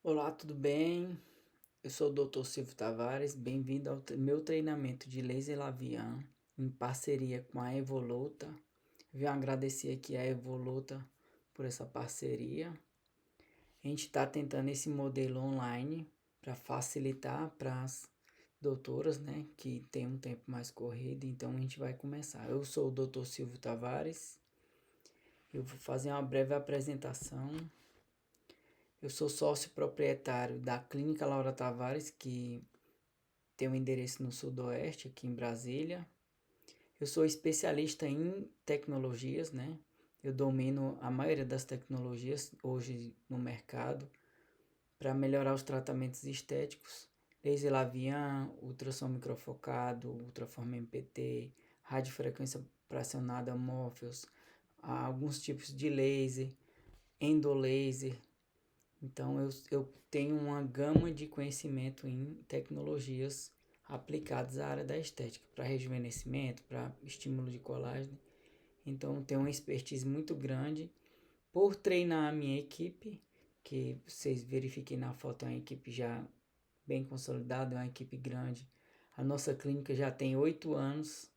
Olá, tudo bem? Eu sou o Dr. Silvio Tavares, bem-vindo ao meu treinamento de laser labial em parceria com a Evoluta. Venho agradecer aqui a Evoluta por essa parceria. A gente está tentando esse modelo online para facilitar para as doutoras, né, que tem um tempo mais corrido, então a gente vai começar. Eu sou o Dr. Silvio Tavares, eu vou fazer uma breve apresentação. Eu sou sócio proprietário da Clínica Laura Tavares, que tem um endereço no Sudoeste, aqui em Brasília. Eu sou especialista em tecnologias, né? Eu domino a maioria das tecnologias hoje no mercado para melhorar os tratamentos estéticos. Laser Lavian, ultrassom microfocado, ultraforma MPT, radiofrequência fracionada Morpheus, alguns tipos de laser, endolaser. Então eu tenho uma gama de conhecimento em tecnologias aplicadas à área da estética, para rejuvenescimento, para estímulo de colágeno. Então eu tenho uma expertise muito grande por treinar a minha equipe, que vocês verifiquem na foto, é uma equipe já bem consolidada, é uma equipe grande. A nossa clínica já tem 8 anos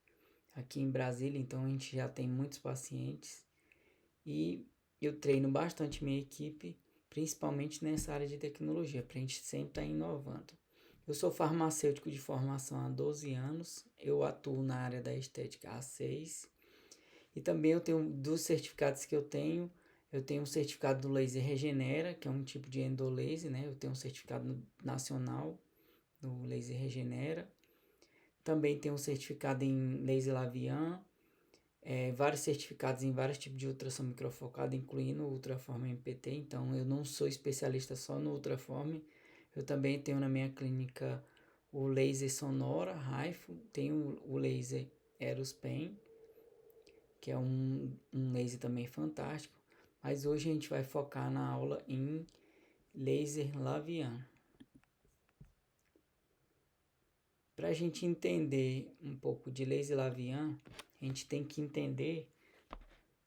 aqui em Brasília, então a gente já tem muitos pacientes. E eu treino bastante minha equipe, principalmente nessa área de tecnologia, para a gente sempre estar inovando. Eu sou farmacêutico de formação há 12 anos, eu atuo na área da estética há 6. E também eu tenho dos certificados que eu tenho um certificado do laser Regenera, que é um tipo de endolaser, né? Eu tenho um certificado nacional do laser Regenera. Também tenho um certificado em laser Lavian, vários certificados em vários tipos de ultrassom microfocado, incluindo o Ultraform MPT. Então, eu não sou especialista só no Ultraform. Eu também tenho na minha clínica o laser Sonora, Raifo, tenho o laser Eros Pen, que é um laser também fantástico. Mas hoje a gente vai focar na aula em laser Lavian. Para a gente entender um pouco de laser Lavian, a gente tem que entender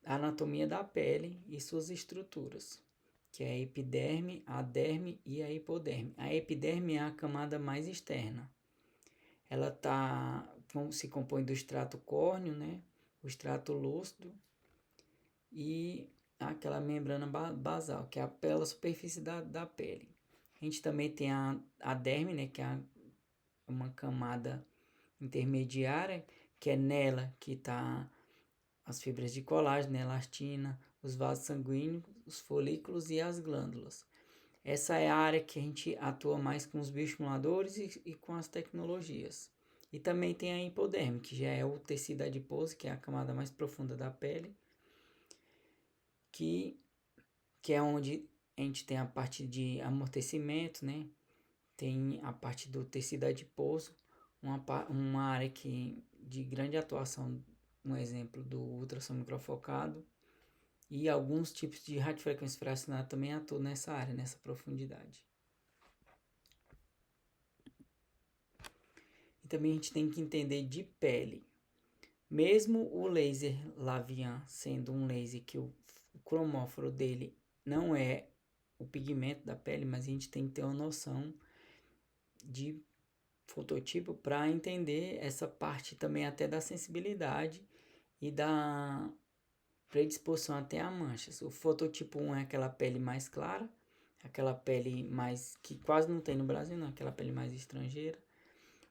a anatomia da pele e suas estruturas, que é a epiderme, a derme e a hipoderme. A epiderme é a camada mais externa. Ela se compõe do extrato córneo, né? O extrato lúcido e aquela membrana basal, que é pela superfície da pele. A gente também tem a derme, né? Que é uma camada intermediária, que é nela que está as fibras de colágeno, elastina, os vasos sanguíneos, os folículos e as glândulas. Essa é a área que a gente atua mais com os bioestimuladores e com as tecnologias. E também tem a hipoderme, que já é o tecido adiposo, que é a camada mais profunda da pele, que é onde a gente tem a parte de amortecimento, né? Tem a parte do tecido adiposo, uma área de grande atuação, um exemplo do ultrassom microfocado, e alguns tipos de radiofrequência fracionada também atuam nessa área, nessa profundidade. E também a gente tem que entender de pele. Mesmo o laser Lavian sendo um laser que o cromóforo dele não é o pigmento da pele, mas a gente tem que ter uma noção de fototipo para entender essa parte também até da sensibilidade e da predisposição até a manchas. O fototipo 1 é aquela pele mais clara, aquela pele mais que quase não tem no Brasil, não, aquela pele mais estrangeira.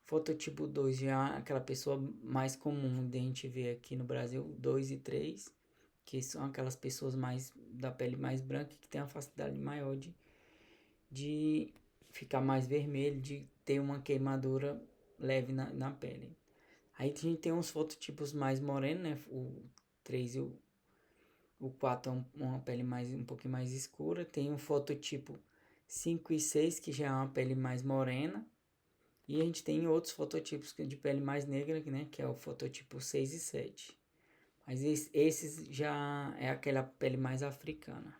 Fototipo 2 já é aquela pessoa mais comum de a gente ver aqui no Brasil, 2 e 3, que são aquelas pessoas mais da pele mais branca que tem a facilidade maior de ficar mais vermelho, de ter uma queimadura leve na pele. Aí a gente tem uns fototipos mais morenos, né? O 3 e o 4 é uma pele um pouquinho mais escura. Tem um fototipo 5 e 6, que já é uma pele mais morena. E a gente tem outros fototipos de pele mais negra, né? Que é o fototipo 6 e 7. Mas esses já é aquela pele mais africana.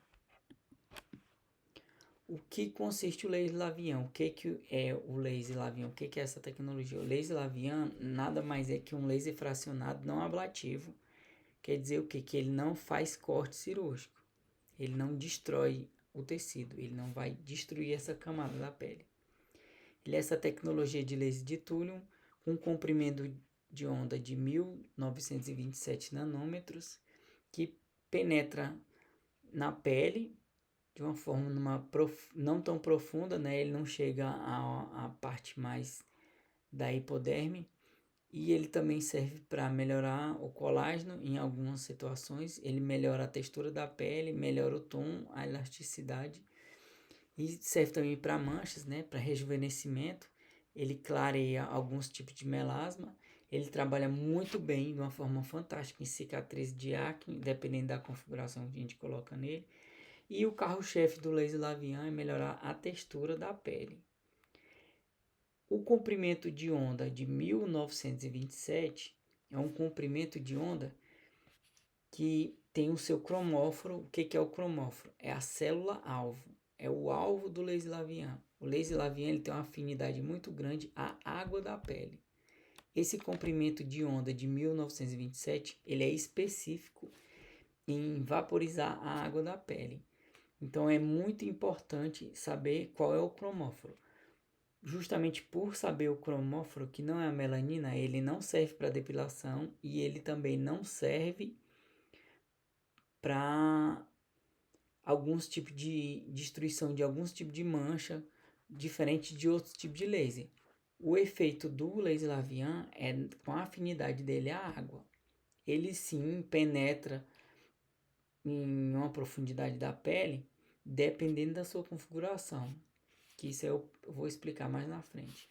O que consiste o laser Lavian? O que é o laser Lavian? O que é essa tecnologia? O laser Lavian nada mais é que um laser fracionado não ablativo. Quer dizer o quê? Que ele não faz corte cirúrgico. Ele não destrói o tecido, ele não vai destruir essa camada da pele. Ele é essa tecnologia de laser de túnel com comprimento de onda de 1927 nanômetros, que penetra na pele de uma forma não tão profunda, né? Ele não chega à parte mais da hipoderme. E ele também serve para melhorar o colágeno em algumas situações. Ele melhora a textura da pele, melhora o tom, a elasticidade. E serve também para manchas, né? Para rejuvenescimento. Ele clareia alguns tipos de melasma. Ele trabalha muito bem, de uma forma fantástica, em cicatriz de acne, dependendo da configuração que a gente coloca nele. E o carro-chefe do laser Lavian é melhorar a textura da pele. O comprimento de onda de 1927 é um comprimento de onda que tem o seu cromóforo. O que é o cromóforo? É a célula-alvo. É o alvo do laser Lavian. O laser Lavian ele tem uma afinidade muito grande à água da pele. Esse comprimento de onda de 1927 ele é específico em vaporizar a água da pele. Então é muito importante saber qual é o cromóforo. Justamente por saber o cromóforo, que não é a melanina, ele não serve para depilação e ele também não serve para alguns tipos de destruição de alguns tipos de mancha, diferente de outros tipos de laser. O efeito do laser Lavian é com a afinidade dele à água. Ele sim penetra em uma profundidade da pele, dependendo da sua configuração, que isso eu vou explicar mais na frente.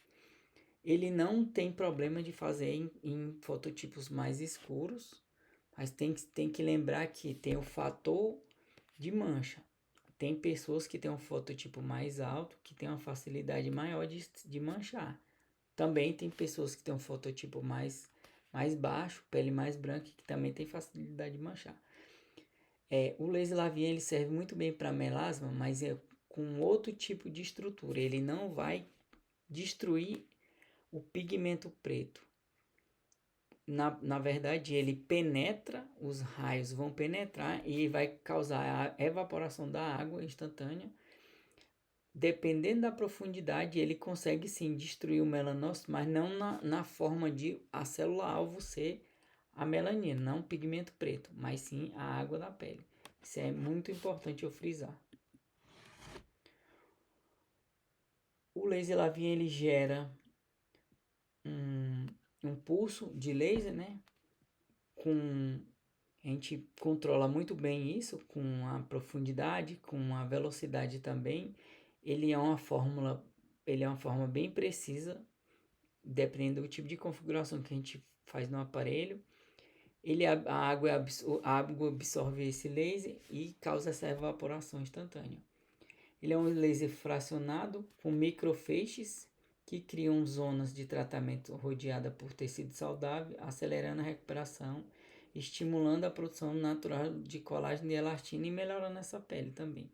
Ele não tem problema de fazer em fototipos mais escuros, mas tem que lembrar que tem o fator de mancha. Tem pessoas que têm um fototipo mais alto, que tem uma facilidade maior de manchar. Também tem pessoas que têm um fototipo mais baixo, pele mais branca, que também tem facilidade de manchar. O laser Lavian ele serve muito bem para melasma, mas é com outro tipo de estrutura. Ele não vai destruir o pigmento preto. Na verdade, ele penetra, os raios vão penetrar e vai causar a evaporação da água instantânea. Dependendo da profundidade, ele consegue sim destruir o melanócito, mas não na forma de a célula-alvo ser a melanina, não o pigmento preto, mas sim a água da pele. Isso é muito importante eu frisar. O laser Lavian ele gera um pulso de laser, né? A gente controla muito bem isso, com a profundidade, com a velocidade também. Ele é uma fórmula bem precisa, dependendo do tipo de configuração que a gente faz no aparelho. A água absorve esse laser e causa essa evaporação instantânea. Ele é um laser fracionado com microfeixes que criam zonas de tratamento rodeada por tecido saudável, acelerando a recuperação, estimulando a produção natural de colágeno e elastina e melhorando essa pele também.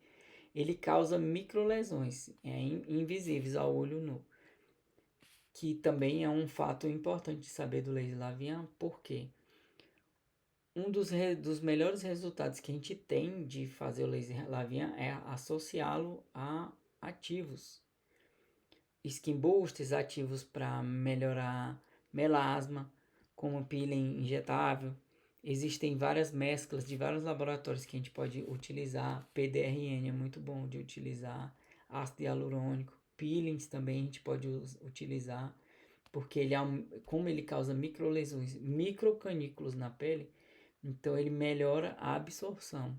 Ele causa microlesões invisíveis ao olho nu, que também é um fato importante de saber do laser Lavian, porque um dos melhores resultados que a gente tem de fazer o laser Lavian é associá-lo a ativos. Skin boosters, ativos para melhorar melasma, como peeling injetável. Existem várias mesclas de vários laboratórios que a gente pode utilizar. PDRN é muito bom de utilizar. Ácido hialurônico. Peelings também a gente pode utilizar. Porque como ele causa microlesões, microcanículos na pele, então ele melhora a absorção.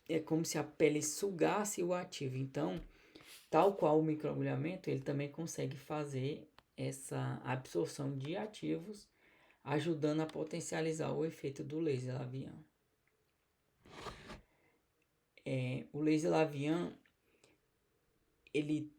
É como se a pele sugasse o ativo. Então, tal qual o microagulhamento, ele também consegue fazer essa absorção de ativos, ajudando a potencializar o efeito do laser Lavian. O laser Lavian, ele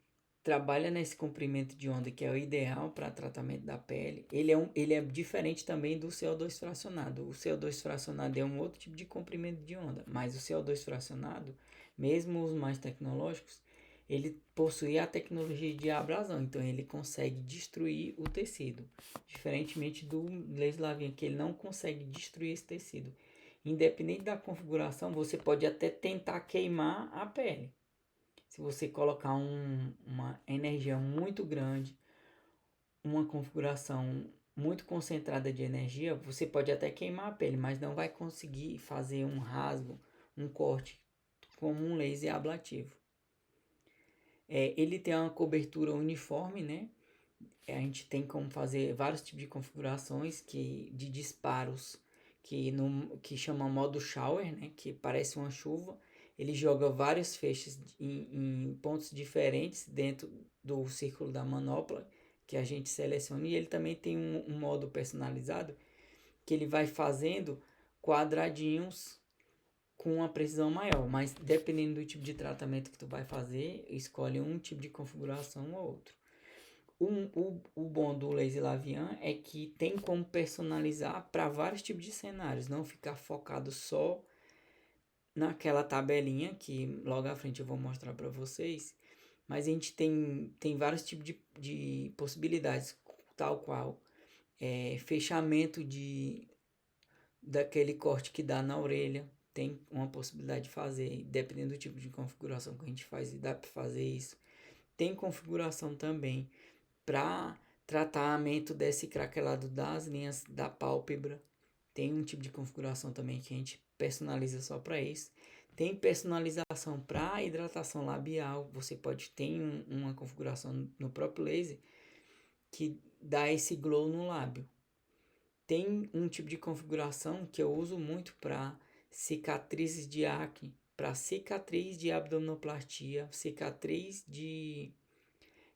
trabalha nesse comprimento de onda que é o ideal para tratamento da pele. Ele é diferente também do CO2 fracionado. O CO2 fracionado é um outro tipo de comprimento de onda, mas o CO2 fracionado, mesmo os mais tecnológicos, ele possui a tecnologia de abrasão, então ele consegue destruir o tecido, diferentemente do laser Lavian, que ele não consegue destruir esse tecido. Independente da configuração, você pode até tentar queimar a pele. Se você colocar uma energia muito grande, uma configuração muito concentrada de energia, você pode até queimar a pele, mas não vai conseguir fazer um rasgo, um corte como um laser ablativo. Ele tem uma cobertura uniforme, né? A gente tem como fazer vários tipos de configurações de disparos que chama modo shower, né? Que parece uma chuva. Ele joga vários feixes em pontos diferentes dentro do círculo da manopla que a gente seleciona. E ele também tem um modo personalizado que ele vai fazendo quadradinhos com uma precisão maior. Mas dependendo do tipo de tratamento que tu vai fazer, escolhe um tipo de configuração ou outro. O bom do Laser Lavian é que tem como personalizar para vários tipos de cenários, não ficar focado só naquela tabelinha que logo à frente eu vou mostrar para vocês, mas a gente tem vários tipos de possibilidades, tal qual fechamento daquele corte que dá na orelha, tem uma possibilidade de fazer, dependendo do tipo de configuração que a gente faz, dá para fazer isso. Tem configuração também para tratamento desse craquelado das linhas da pálpebra. Tem um tipo de configuração também que a gente personaliza só para isso. Tem personalização para hidratação labial. Você pode ter uma configuração no próprio laser que dá esse glow no lábio. Tem um tipo de configuração que eu uso muito para cicatrizes de acne, para cicatriz de abdominoplastia, cicatriz de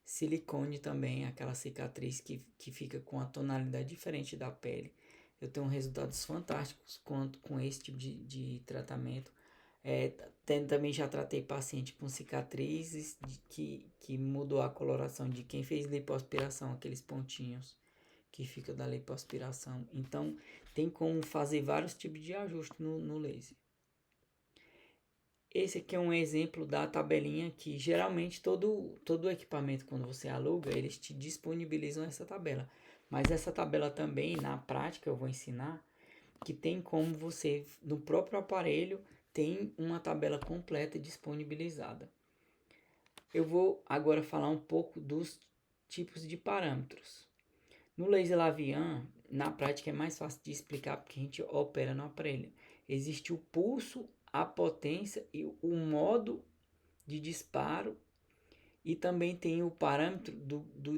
silicone também, aquela cicatriz que fica com a tonalidade diferente da pele. Eu tenho resultados fantásticos com esse tipo de tratamento. Também já tratei paciente com cicatrizes que mudou a coloração de quem fez lipoaspiração, aqueles pontinhos que fica da lipoaspiração. Então, tem como fazer vários tipos de ajuste no laser. Esse aqui é um exemplo da tabelinha que geralmente todo equipamento, quando você aluga, eles te disponibilizam essa tabela. Mas essa tabela também, na prática, eu vou ensinar que tem como você, no próprio aparelho, tem uma tabela completa disponibilizada. Eu vou agora falar um pouco dos tipos de parâmetros. No laser Lavian, na prática é mais fácil de explicar porque a gente opera no aparelho. Existe o pulso, a potência e o modo de disparo e também tem o parâmetro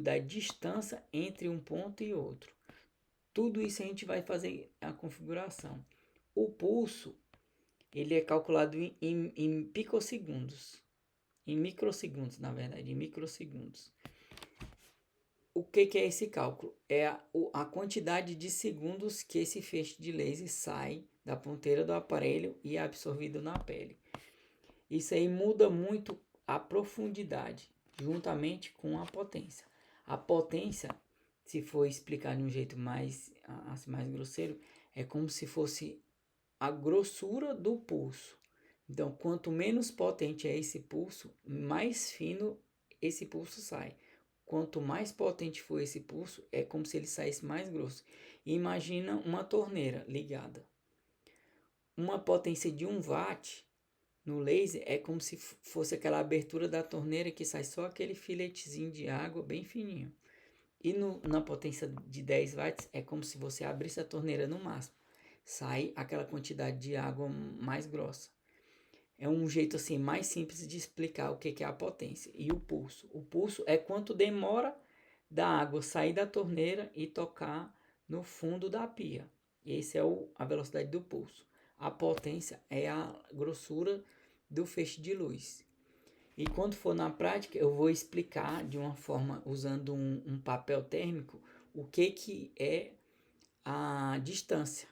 da distância entre um ponto e outro. Tudo isso a gente vai fazer a configuração. O pulso, ele é calculado em picosegundos, em microsegundos, na verdade, em microsegundos. O que é esse cálculo? É a quantidade de segundos que esse feixe de laser sai da ponteira do aparelho e é absorvido na pele. Isso aí muda muito a profundidade, juntamente com a potência. A potência, se for explicar de um jeito mais grosseiro, é como se fosse a grossura do pulso. Então, quanto menos potente é esse pulso, mais fino esse pulso sai. Quanto mais potente for esse pulso, é como se ele saísse mais grosso. Imagina uma torneira ligada. Uma potência de 1 watt no laser é como se fosse aquela abertura da torneira que sai só aquele filetezinho de água bem fininho. E na potência de 10 watts é como se você abrisse a torneira no máximo. Sai aquela quantidade de água mais grossa. É um jeito assim mais simples de explicar o que é a potência. E o pulso. O pulso é quanto demora da água sair da torneira e tocar no fundo da pia. Essa é a velocidade do pulso. A potência é a grossura do feixe de luz. E quando for na prática, eu vou explicar de uma forma, usando um papel térmico, o que é a distância.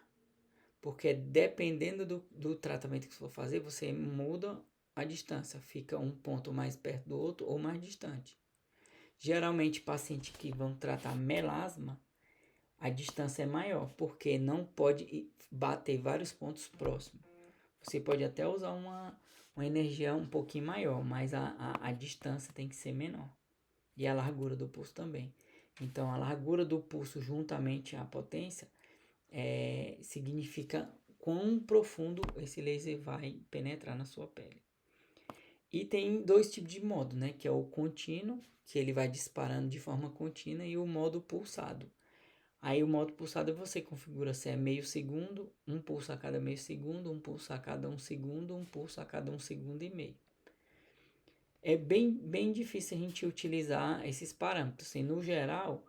Porque dependendo do tratamento que você for fazer, você muda a distância. Fica um ponto mais perto do outro ou mais distante. Geralmente, pacientes que vão tratar melasma, a distância é maior, porque não pode bater vários pontos próximos. Você pode até usar uma energia um pouquinho maior, mas a distância tem que ser menor. E a largura do pulso também. Então, a largura do pulso juntamente à potência significa quão profundo esse laser vai penetrar na sua pele. E tem dois tipos de modo, né? Que é o contínuo, que ele vai disparando de forma contínua, e o modo pulsado. Aí o modo pulsado você configura se é meio segundo, um pulso a cada meio segundo, um pulso a cada 1 segundo, um pulso a cada 1 segundo e meio. É bem difícil a gente utilizar esses parâmetros. E no geral,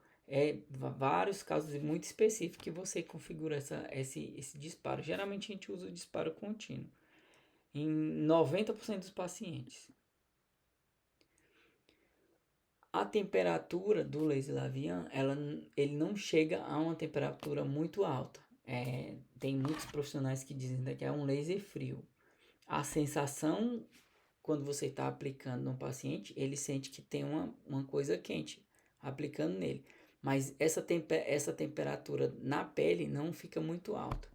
vários casos muito específicos que você configura esse disparo. Geralmente a gente usa o disparo contínuo em 90% dos pacientes. A temperatura do laser Lavian, ele não chega a uma temperatura muito alta. Tem muitos profissionais que dizem que é um laser frio. A sensação, quando você está aplicando no paciente, ele sente que tem uma coisa quente aplicando nele. Mas essa temperatura na pele não fica muito alta.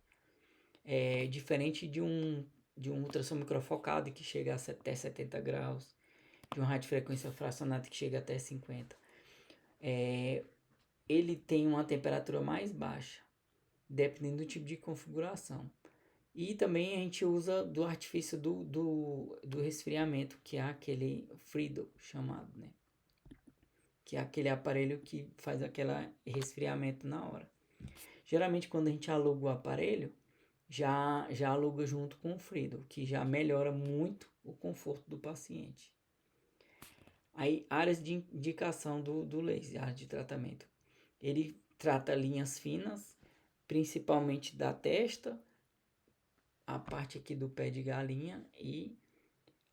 É diferente de um ultrassom microfocado que chega até 70 graus, de uma radiofrequência fracionada que chega até 50. Ele tem uma temperatura mais baixa, dependendo do tipo de configuração. E também a gente usa do artifício do resfriamento, que é aquele Friedel chamado, né? Que é aquele aparelho que faz aquele resfriamento na hora. Geralmente quando a gente aluga o aparelho, já aluga junto com o Friedel, que já melhora muito o conforto do paciente. Aí, áreas de indicação do laser, área de tratamento. Ele trata linhas finas, principalmente da testa, a parte aqui do pé de galinha e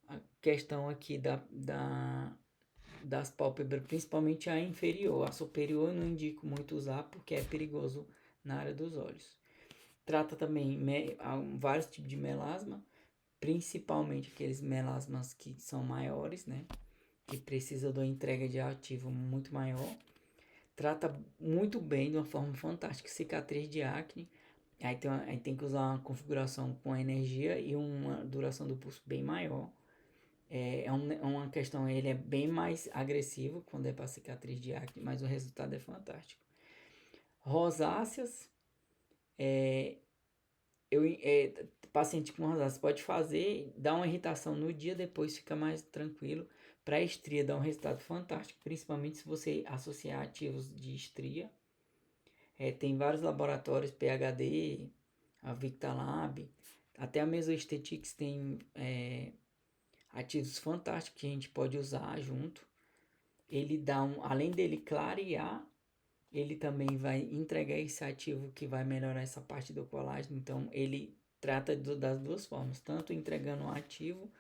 a questão aqui das pálpebras, principalmente a inferior. A superior eu não indico muito usar porque é perigoso na área dos olhos. Trata também vários tipos de melasma, principalmente aqueles melasmas que são maiores, né? Que precisa de uma entrega de ativo muito maior. Trata muito bem, de uma forma fantástica, cicatriz de acne. Aí tem que usar uma configuração com energia e uma duração do pulso bem maior. Uma questão, ele é bem mais agressivo quando é para cicatriz de acne, mas o resultado é fantástico. Rosáceas, paciente com rosáceas pode fazer, dá uma irritação no dia, depois fica mais tranquilo. Para estria dá um resultado fantástico, principalmente se você associar ativos de estria. Tem vários laboratórios, PhD, a Victalab, até a Mesoesthetics tem ativos fantásticos que a gente pode usar junto. Ele dá além dele clarear, ele também vai entregar esse ativo que vai melhorar essa parte do colágeno. Então ele trata das duas formas, tanto entregando um ativo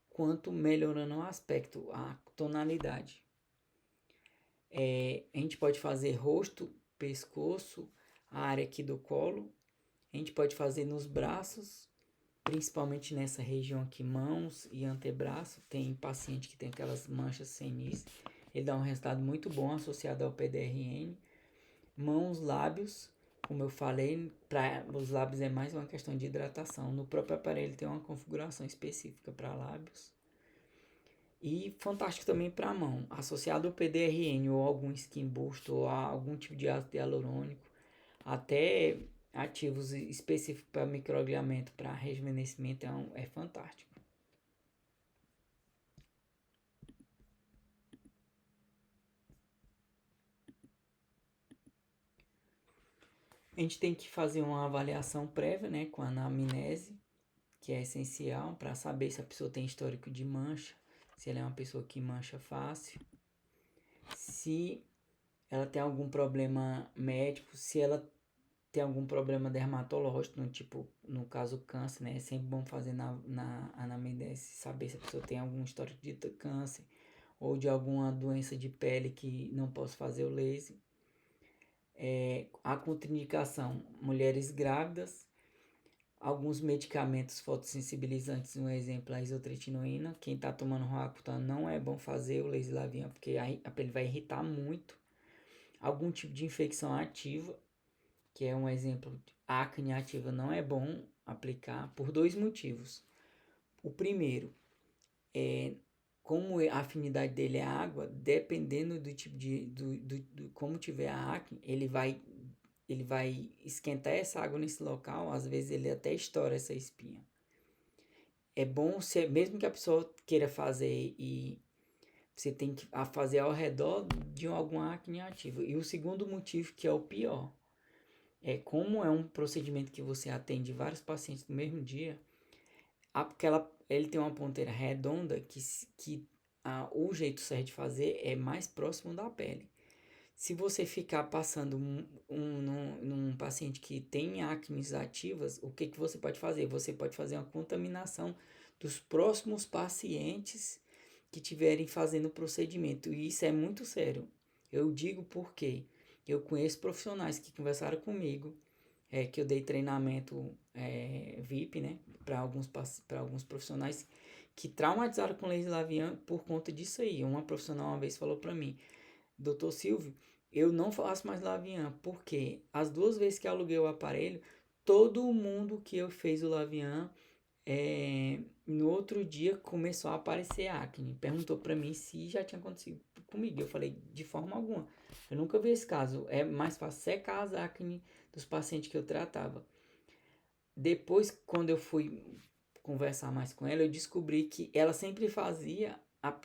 quanto melhorando o aspecto, a tonalidade. A gente pode fazer rosto, pescoço, a área aqui do colo. A gente pode fazer nos braços, principalmente nessa região aqui, mãos e antebraço. Tem paciente que tem aquelas manchas senis. Ele dá um resultado muito bom associado ao PDRN. Mãos, lábios, como eu falei, para os lábios é mais uma questão de hidratação. No próprio aparelho tem uma configuração específica para lábios. E fantástico também para a mão, associado ao PDRN ou algum skin boost ou a algum tipo de ácido hialurônico, até ativos específicos para microagulhamento, para rejuvenescimento, é fantástico. A gente tem que fazer uma avaliação prévia, né, com a anamnese, que é essencial para saber se a pessoa tem histórico de mancha, se ela é uma pessoa que mancha fácil, se ela tem algum problema médico, se ela tem algum problema dermatológico, no caso câncer, né? É sempre bom fazer na anamnese, saber se a pessoa tem algum histórico de câncer ou de alguma doença de pele que não posso fazer o laser. A contraindicação, mulheres grávidas, alguns medicamentos fotossensibilizantes, um exemplo, a isotretinoína. Quem está tomando Roacutan não é bom fazer o laser Lavian, porque a pele vai irritar muito. Algum tipo de infecção ativa, que é um exemplo, acne ativa, não é bom aplicar por 2 motivos. O primeiro é como a afinidade dele é água, dependendo do tipo como tiver a acne, ele vai ele vai esquentar essa água nesse local, às vezes ele até estoura essa espinha. É bom, mesmo que a pessoa queira fazer e você tem que fazer ao redor de alguma acne ativa. E o segundo motivo, que é o pior, como é um procedimento que você atende vários pacientes no mesmo dia, ele tem uma ponteira redonda que o jeito certo de fazer é mais próximo da pele. Se você ficar passando num paciente que tem acnes ativas, o que você pode fazer? Você pode fazer uma contaminação dos próximos pacientes que estiverem fazendo o procedimento. E isso é muito sério. Eu digo porque eu conheço profissionais que conversaram comigo, que eu dei treinamento VIP, né, para alguns profissionais que traumatizaram com laser labial por conta disso aí. Uma profissional uma vez falou para mim: Doutor Silvio, eu não faço mais Lavian, porque as 2 vezes que eu aluguei o aparelho, todo mundo que eu fez o Lavian, no outro dia começou a aparecer acne. Perguntou pra mim se já tinha acontecido comigo. Eu falei, de forma alguma. Eu nunca vi esse caso. É mais fácil secar as acne dos pacientes que eu tratava. Depois, quando eu fui conversar mais com ela, eu descobri que ela sempre fazia,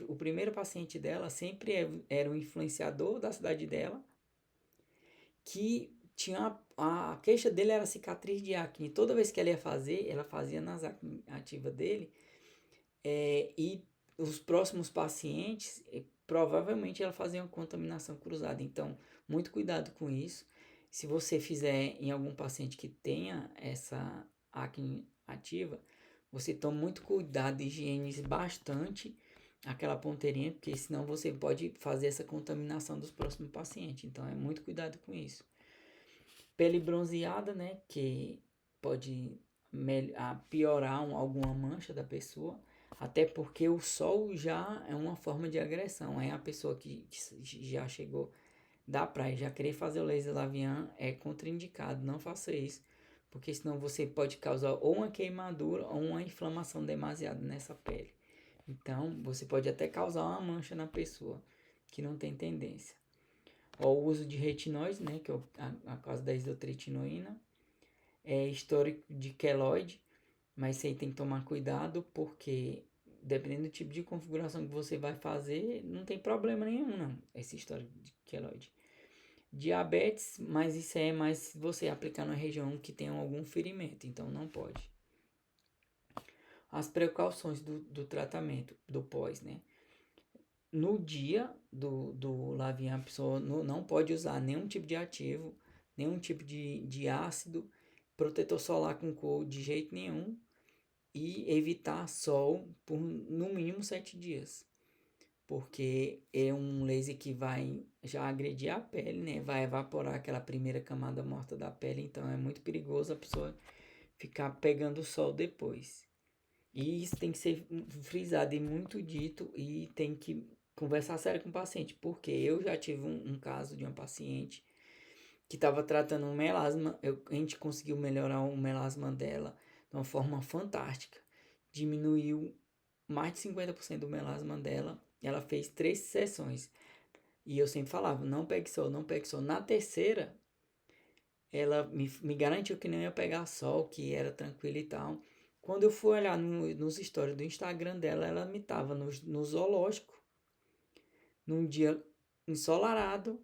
o primeiro paciente dela sempre era um influenciador da cidade dela, que tinha a queixa dele era cicatriz de acne. Toda vez que ela ia fazer, ela fazia nas acne ativas dele, e os próximos pacientes, provavelmente ela fazia uma contaminação cruzada. Então, muito cuidado com isso. Se você fizer em algum paciente que tenha essa acne ativa, você toma muito cuidado, higienize bastante aquela ponteirinha, porque senão você pode fazer essa contaminação dos próximos pacientes. Então, é muito cuidado com isso. Pele bronzeada, né, que pode piorar alguma mancha da pessoa, até porque o sol já é uma forma de agressão. É a pessoa que já chegou da praia, já querer fazer o laser labial é contraindicado, não faça isso, porque senão você pode causar ou uma queimadura ou uma inflamação demasiada nessa pele. Então, você pode até causar uma mancha na pessoa que não tem tendência. Ou o uso de retinóis, né, que é a causa da isotretinoína, histórico de queloide, mas isso aí tem que tomar cuidado, porque dependendo do tipo de configuração que você vai fazer, não tem problema nenhum, não, esse histórico de queloide. Diabetes, mas isso é mais se você aplicar na região que tem algum ferimento, então não pode. As precauções do tratamento, do pós, né? No dia do Lavian, a pessoa não pode usar nenhum tipo de ativo, nenhum tipo de ácido, protetor solar com cor de jeito nenhum, e evitar sol por no mínimo 7 dias. Porque é um laser que vai já agredir a pele, né? Vai evaporar aquela primeira camada morta da pele, então é muito perigoso a pessoa ficar pegando o sol depois. E isso tem que ser frisado e muito dito, e tem que conversar sério com o paciente, porque eu já tive um caso de uma paciente que estava tratando um melasma, a gente conseguiu melhorar o melasma dela de uma forma fantástica, diminuiu mais de 50% do melasma dela, ela fez 3 sessões, e eu sempre falava, não pegue sol, não pegue sol. Na terceira, ela me garantiu que não ia pegar sol, que era tranquilo e tal. Quando eu fui olhar nos stories do Instagram dela, ela me tava no zoológico, num dia ensolarado.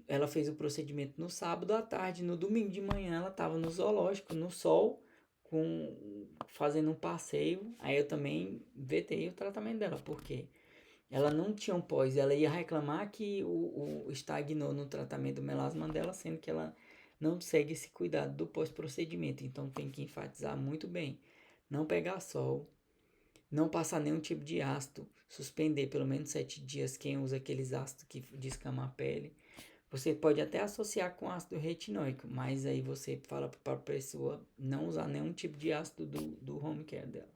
Ela fez o procedimento no sábado à tarde, no domingo de manhã ela tava no zoológico, no sol, fazendo um passeio. Aí eu também vetei o tratamento dela, porque ela não tinha um pós, ela ia reclamar que o estagnou no tratamento do melasma dela, sendo que ela não segue esse cuidado do pós-procedimento. Então tem que enfatizar muito bem. Não pegar sol, não passar nenhum tipo de ácido, suspender pelo menos 7 dias quem usa aqueles ácidos que descama a pele. Você pode até associar com ácido retinóico, mas aí você fala para a pessoa não usar nenhum tipo de ácido do home care dela.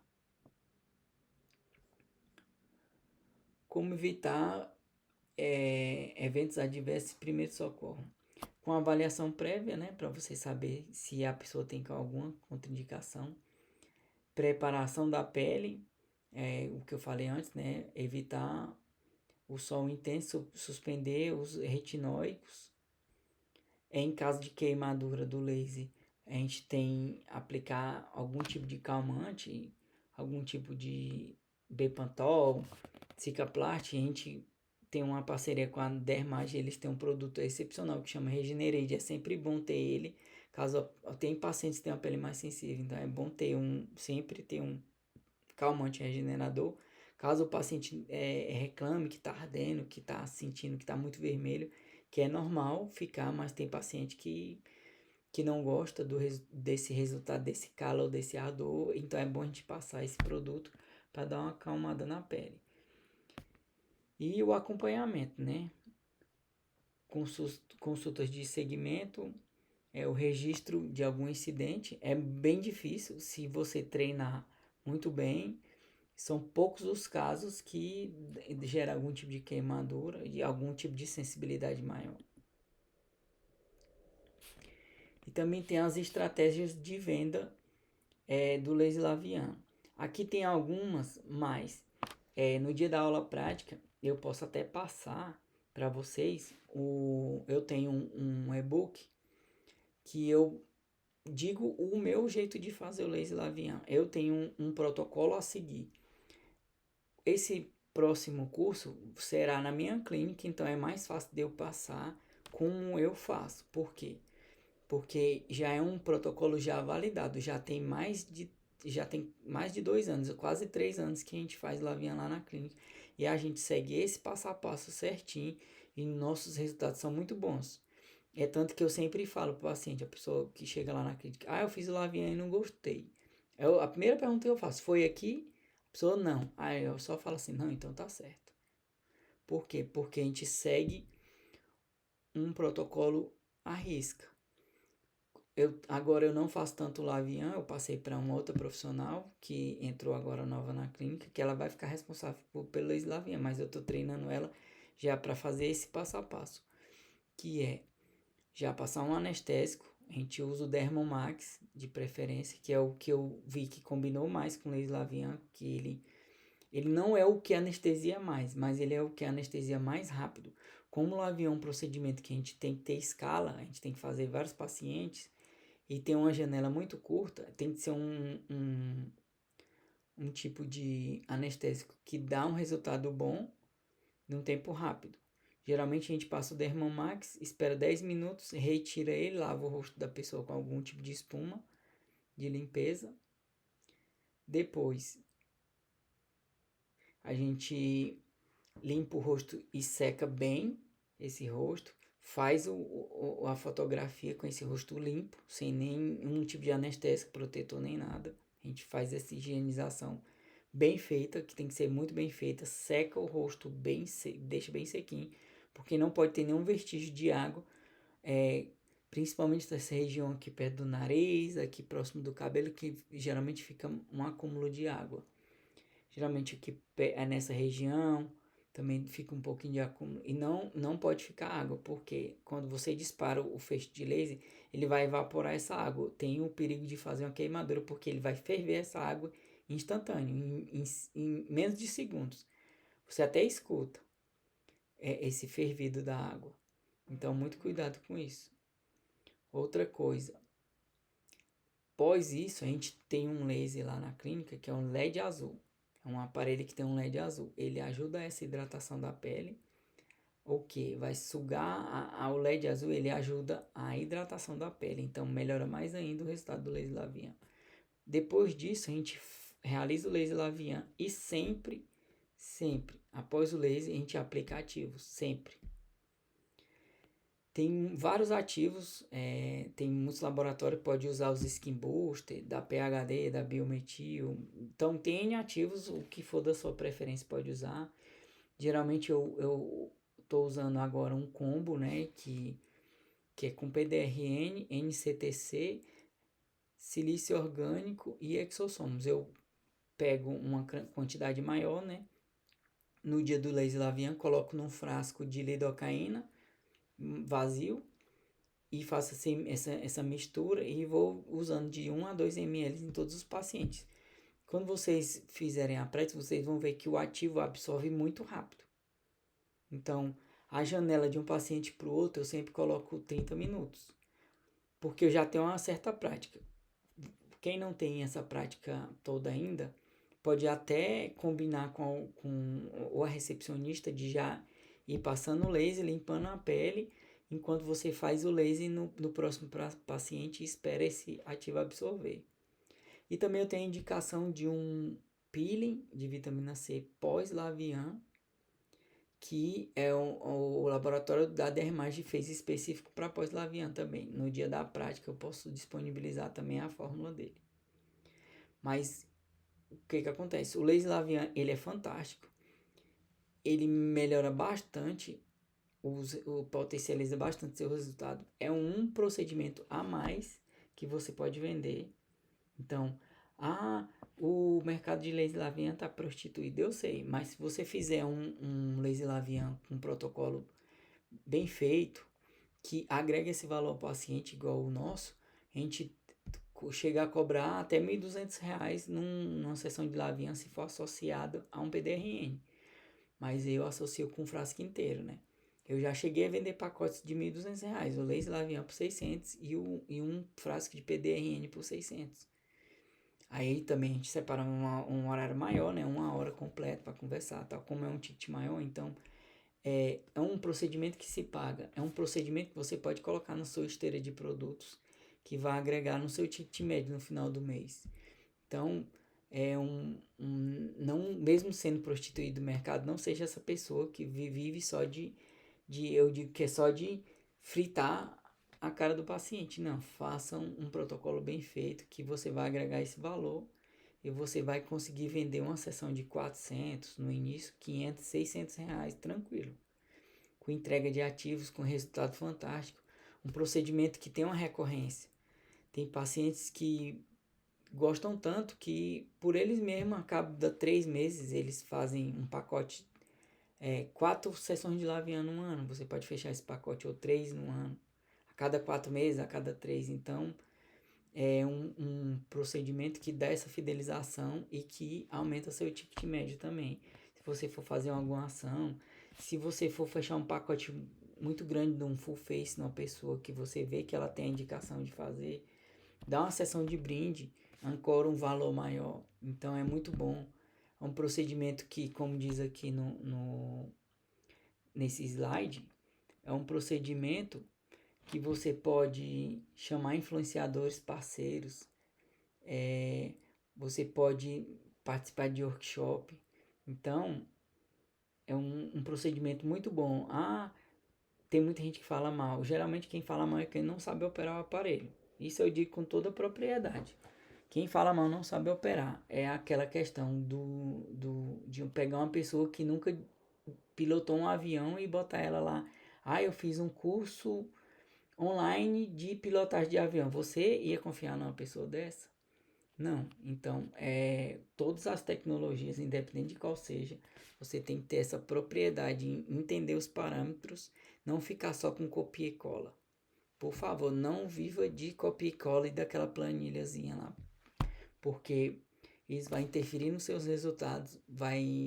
Como evitar eventos adversos, primeiro socorro? Com avaliação prévia, né, para você saber se a pessoa tem alguma contraindicação. Preparação da pele, o que eu falei antes, né, evitar o sol intenso, suspender os retinóicos, Em caso de queimadura do laser, a gente tem aplicar algum tipo de calmante, algum tipo de Bepantol, Cicaplast. A gente tem uma parceria com a Dermage, eles têm um produto excepcional que chama Regenerade. É sempre bom ter ele, caso tem pacientes que têm a pele mais sensível, então é bom ter sempre ter um calmante regenerador. Caso o paciente reclame que está ardendo, que está sentindo que está muito vermelho, que é normal ficar, mas tem paciente que não gosta desse resultado, desse calor, desse ardor, então é bom a gente passar esse produto para dar uma acalmada na pele. E o acompanhamento, né? Consultas de segmento, o registro de algum incidente. É bem difícil se você treinar muito bem. São poucos os casos que gera algum tipo de queimadura e algum tipo de sensibilidade maior. E também tem as estratégias de venda do laser labial. Aqui tem algumas, mas no dia da aula prática eu posso até passar para vocês. Eu tenho um e-book que eu digo o meu jeito de fazer o laser labial. Eu tenho um protocolo a seguir. Esse próximo curso será na minha clínica, então é mais fácil de eu passar como eu faço. Por quê? Porque já é um protocolo já validado, já tem mais de 2 anos, quase 3 anos que a gente faz lavinha lá na clínica. E a gente segue esse passo a passo certinho e nossos resultados são muito bons. É tanto que eu sempre falo para o paciente, a pessoa que chega lá na clínica, eu fiz o lavinha e não gostei. A primeira pergunta que eu faço, foi aqui? A pessoa, não. Aí eu só falo assim, não, então tá certo. Por quê? Porque a gente segue um protocolo à risca. Agora eu não faço tanto lavian, eu passei para uma outra profissional que entrou agora nova na clínica, que ela vai ficar responsável pelo lavian, mas eu estou treinando ela já para fazer esse passo a passo, que é já passar um anestésico. A gente usa o Dermomax de preferência, que é o que eu vi que combinou mais com o laser lavian, que ele não é o que anestesia mais, mas ele é o que anestesia mais rápido. Como o lavian é um procedimento que a gente tem que ter escala, a gente tem que fazer vários pacientes, e tem uma janela muito curta, tem que ser um tipo de anestésico que dá um resultado bom num tempo rápido. Geralmente a gente passa o Dermomax, espera 10 minutos, retira ele, lava o rosto da pessoa com algum tipo de espuma de limpeza. Depois a gente limpa o rosto e seca bem esse rosto. Faz a fotografia com esse rosto limpo, sem nenhum tipo de anestésico, protetor nem nada. A gente faz essa higienização bem feita, que tem que ser muito bem feita. Seca o rosto bem, deixa bem sequinho, porque não pode ter nenhum vestígio de água, principalmente nessa região aqui perto do nariz, aqui próximo do cabelo, que geralmente fica um acúmulo de água. Geralmente aqui nessa região também fica um pouquinho de acúmulo. E não pode ficar água, porque quando você dispara o feixe de laser, ele vai evaporar essa água. Tem o perigo de fazer uma queimadura, porque ele vai ferver essa água instantâneo, em menos de segundos. Você até escuta esse fervido da água. Então, muito cuidado com isso. Outra coisa. Após isso, a gente tem um laser lá na clínica, que é um LED azul. É um aparelho que tem um LED azul. Ele ajuda essa hidratação da pele. O que? Vai sugar o LED azul, ele ajuda a hidratação da pele. Então, melhora mais ainda o resultado do laser labial. Depois disso, a gente realiza o laser labial e sempre, após o laser, a gente aplica ativos. Sempre. Tem vários ativos, tem muitos laboratórios que podem usar os Skin Booster, da PHD, da Biometil. Então, tem ativos, o que for da sua preferência pode usar. Geralmente, eu tô usando agora um combo, né, que é com PDRN, NCTC, silício orgânico e exossomos. Eu pego uma quantidade maior, né, no dia do laser labial, coloco num frasco de lidocaína, vazio, e faço assim, essa mistura e vou usando de 1 a 2 ml em todos os pacientes. Quando vocês fizerem a prática, vocês vão ver que o ativo absorve muito rápido. Então, A janela de um paciente para o outro eu sempre coloco 30 minutos, porque eu já tenho uma certa prática. Quem não tem essa prática toda ainda, pode até combinar com a recepcionista de já ir passando o laser, limpando a pele, enquanto você faz o laser no próximo paciente e espera esse ativo absorver. E também eu tenho a indicação de um peeling de vitamina C pós-Lavian, que é o laboratório da Dermage fez específico para pós-Lavian também. No dia da prática eu posso disponibilizar também a fórmula dele. Mas o que acontece? O laser Lavian, ele é fantástico. Ele melhora bastante, potencializa bastante seu resultado. É um procedimento a mais que você pode vender. Então, o mercado de laser Lavian está prostituído, eu sei. Mas se você fizer um laser Lavian com um protocolo bem feito, que agrega esse valor ao paciente igual o nosso, a gente chega a cobrar até R$ 1.200 numa sessão de Lavian se for associado a um PDRN. Mas eu associo com um frasco inteiro, né? Eu já cheguei a vender pacotes de R$ 1.200, o laser Lavian por 600 e um frasco de PDRN por 600. Aí também a gente separa um horário maior, né? 1 hora completa para conversar, tal. Como é um ticket maior, então é um procedimento que se paga. É um procedimento que você pode colocar na sua esteira de produtos que vai agregar no seu ticket médio no final do mês. Então, não, mesmo sendo prostituído do mercado, não seja essa pessoa que vive só eu digo que é só de fritar a cara do paciente. Não, faça um protocolo bem feito que você vai agregar esse valor e você vai conseguir vender uma sessão de 400 no início, 500, 600 reais, tranquilo. Com entrega de ativos, com resultado fantástico. Um procedimento que tem uma recorrência. Tem pacientes que gostam tanto que por eles mesmos, a cabo de 3 meses, eles fazem um pacote, 4 sessões de Lavian no ano. Você pode fechar esse pacote ou 3 no ano. A cada 4 meses, a cada 3. Então, é um procedimento que dá essa fidelização e que aumenta seu ticket médio também. Se você for fazer alguma ação, se você for fechar um pacote muito grande de um full face numa pessoa que você vê que ela tem a indicação de fazer, dá uma sessão de brinde, ancora um valor maior. Então é muito bom. É um procedimento que, como diz aqui nesse slide, é um procedimento que você pode chamar influenciadores parceiros, você pode participar de workshop. Então, é um procedimento muito bom. Tem muita gente que fala mal. Geralmente quem fala mal é quem não sabe operar o aparelho. Isso eu digo com toda a propriedade. Quem fala mal não sabe operar. É aquela questão de pegar uma pessoa que nunca pilotou um avião e botar ela lá. Eu fiz um curso online de pilotagem de avião. Você ia confiar numa pessoa dessa? Não. Então, todas as tecnologias, independente de qual seja, você tem que ter essa propriedade em entender os parâmetros, não ficar só com copia e cola. Por favor, não viva de copia e cola e daquela planilhazinha lá, porque isso vai interferir nos seus resultados,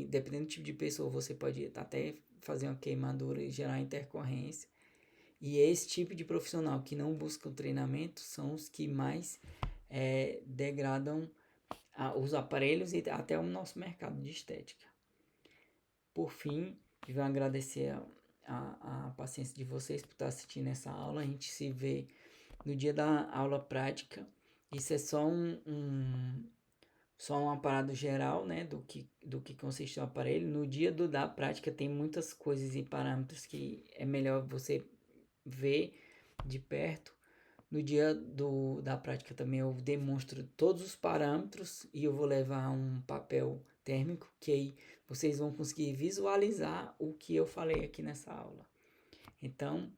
dependendo do tipo de pessoa, você pode até fazer uma queimadura e gerar intercorrência. E esse tipo de profissional que não busca o treinamento são os que mais degradam os aparelhos e até o nosso mercado de estética. Por fim, eu vou agradecer a paciência de vocês por estar assistindo essa aula. A gente se vê no dia da aula prática. Isso é só só um aparato geral, né, do que consiste o aparelho. No dia da prática tem muitas coisas e parâmetros que é melhor você ver de perto. No dia da prática também eu demonstro todos os parâmetros e eu vou levar um papel térmico que aí vocês vão conseguir visualizar o que eu falei aqui nessa aula. Então,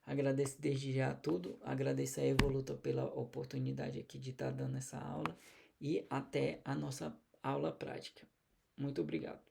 agradeço desde já tudo, agradeço a Evoluta pela oportunidade aqui de estar dando essa aula e até a nossa aula prática. Muito obrigado.